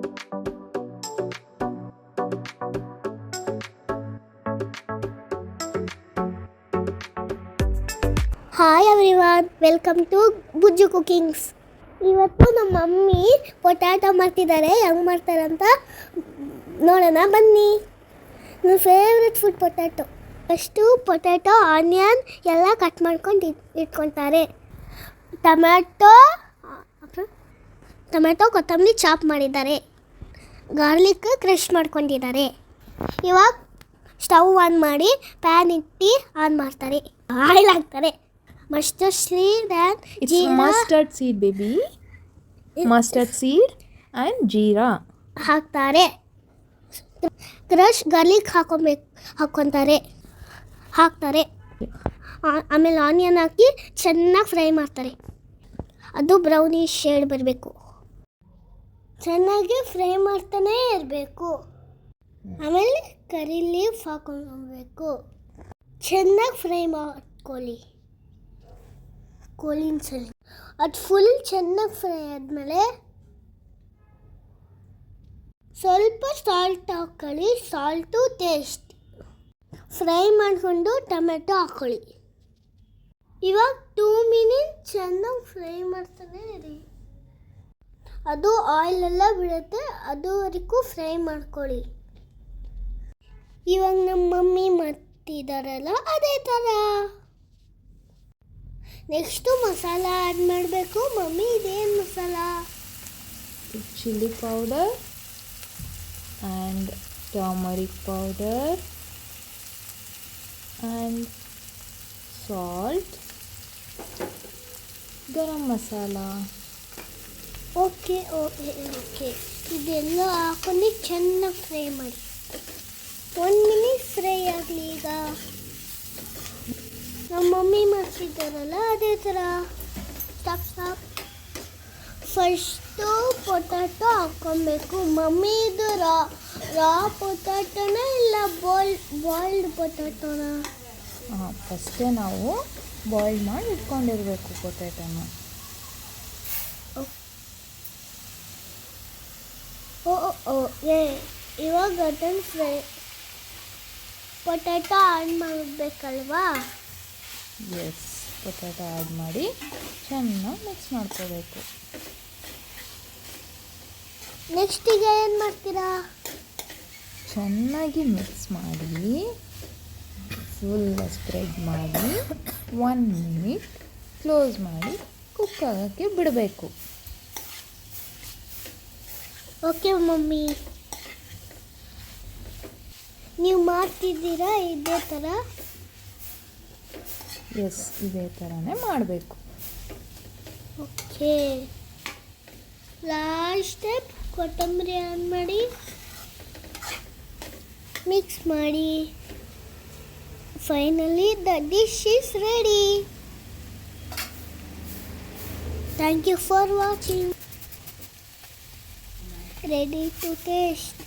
Hi everyone, welcome to Bujju cookings. ಇವತ್ತು ನಮ್ಮ mummy potato ಮಾಡ್ತಿದ್ದಾರೆ. ಹೆಂಗೆ ಮಾಡ್ತಾರಂತ ನೋಡೋಣ ಬನ್ನಿ. ನನ್ನ favourite food potato. First potato, onion ಎಲ್ಲ ಕಟ್ ಮಾಡ್ಕೊಂಡು ಇಟ್ಕೊತಾರೆ. ಟೊಮೆಟೊ ಕೊತ್ತಂಬರಿ ಚಾಪ್ ಮಾಡಿದ್ದಾರೆ. ಗಾರ್ಲಿಕ್ ಕ್ರಷ್ ಮಾಡ್ಕೊಂಡಿದ್ದಾರೆ. ಇವಾಗ ಸ್ಟವ್ ಆನ್ ಮಾಡಿ ಪ್ಯಾನ್ ಇಟ್ಟು ಆನ್ ಮಾಡ್ತಾರೆ. ಆಯಿಲ್ ಹಾಕ್ತಾರೆ. Mustard seed and jeera. Mustard seed, baby. Mustard seed and jeera. ಹಾಕ್ತಾರೆ. ಕ್ರಶ್ ಗಾರ್ಲಿಕ್ ಹಾಕ್ತಾರೆ. ಆಮೇಲೆ ಆನಿಯನ್ ಹಾಕಿ ಚೆನ್ನಾಗಿ ಫ್ರೈ ಮಾಡ್ತಾರೆ. ಅದು ಬ್ರೌನಿಶ್ ಶೇಡ್ ಬರಬೇಕು. ಚೆನ್ನಾಗಿ ಫ್ರೈ ಮಾಡ್ತಾನೇ ಇರಬೇಕು. ಆಮೇಲೆ ಕರಿ ಲೀಫ್ ಹಾಕೊಬೇಕು. ಚೆನ್ನಾಗಿ ಫ್ರೈ ಮಾಡ್ಕೊಳ್ಳಿ. ಕೋಲಿನ್ಸಲ್ಲಿ ಅದು ಫುಲ್ ಚೆನ್ನಾಗಿ ಫ್ರೈ ಆದಮೇಲೆ ಸ್ವಲ್ಪ ಸಾಲ್ಟ್ ಹಾಕ್ಕೊಳ್ಳಿ. Salt taste. ಫ್ರೈ ಮಾಡಿಕೊಂಡು ಟೊಮೆಟೊ ಹಾಕ್ಕೊಳ್ಳಿ. ಇವಾಗ 2 ಮಿನಿಟ್ ಚೆನ್ನಾಗಿ ಫ್ರೈ ಮಾಡ್ತಾನೆ ಇರಿ. ಅದು ಆಯಿಲೆಲ್ಲ ಬಿಡುತ್ತೆ, ಅದುವರೆಗೂ ಫ್ರೈ ಮಾಡ್ಕೊಳ್ಳಿ. ಇವಾಗ ನಮ್ಮ ಮಮ್ಮಿ ಮಾಡ್ತಿದ್ದಾರಲ್ಲ ಅದೇ ಥರ. ನೆಕ್ಸ್ಟು ಮಸಾಲ ಆ್ಯಡ್ ಮಾಡಬೇಕು. ಮಮ್ಮಿ ಇದೇನು masala? Chili powder and turmeric powder and salt, garam masala. Okay. ಇದೆಲ್ಲ ಹಾಕೊಂಡು ಚೆನ್ನಾಗಿ ಫ್ರೈ ಮಾಡಿ. 1 ಮಿನಿಟ್ ಫ್ರೈ ಆಗಲಿ. ಈಗ ನಮ್ಮ ಮಮ್ಮಿ ಮಾಡ್ತಿದ್ದಾರಲ್ಲ ಅದೇ ಥರ. ಸ್ಟಾಪ್. ಫಸ್ಟು ಪೊಟ್ಯಾಟೊ ಹಾಕ್ಕೊಬೇಕು. ಮಮ್ಮಿ ಇದು ರಾ ಪೊಟ್ಯಾಟೊನ ಇಲ್ಲ ಬಾಯ್ಲ್ಡ್ ಪೊಟ್ಯಾಟೊನ? ಫಸ್ಟೇ ನಾವು ಬಾಯ್ಲ್ ಮಾಡಿ ಇಟ್ಕೊಂಡಿರಬೇಕು ಪೊಟ್ಯಾಟೊನ. ಇವಾಗ ಗಟನ್ ಫ್ರೈ ಪೊಟ್ಯಾಟೊ ಆ್ಯಡ್ ಮಾಡಬೇಕಲ್ವಾ? ಎಸ್, ಪೊಟ್ಯಾಟೊ ಆ್ಯಡ್ ಮಾಡಿ ಚೆನ್ನಾಗಿ ಮಿಕ್ಸ್ ಮಾಡ್ಕೋಬೇಕು. ನೆಕ್ಸ್ಟ್ ಈಗ ಏನು ಮಾಡ್ತೀರಾ? ಚೆನ್ನಾಗಿ ಮಿಕ್ಸ್ ಮಾಡಿ ಫುಲ್ ಸ್ಪ್ರೆಡ್ ಮಾಡಿ 1 ಮಿನಿಟ್ ಕ್ಲೋಸ್ ಮಾಡಿ ಕುಕ್ ಆಗೋಕ್ಕೆ ಬಿಡಬೇಕು. ಓಕೆ ಮಮ್ಮಿ, ನೀವು ಮಾಡ್ತಿದ್ದೀರಾ ಇದೇ ಥರ? ಎಸ್, ಇದೇ ಥರನೇ ಮಾಡಬೇಕು. ಓಕೆ. ಲಾಸ್ಟ್ ಸ್ಟೆಪ್ ಕೊತ್ತಂಬರಿ ಆನ್ ಮಾಡಿ ಮಿಕ್ಸ್ ಮಾಡಿ. Finally the dish is ready. Thank you for watching. Ready to taste.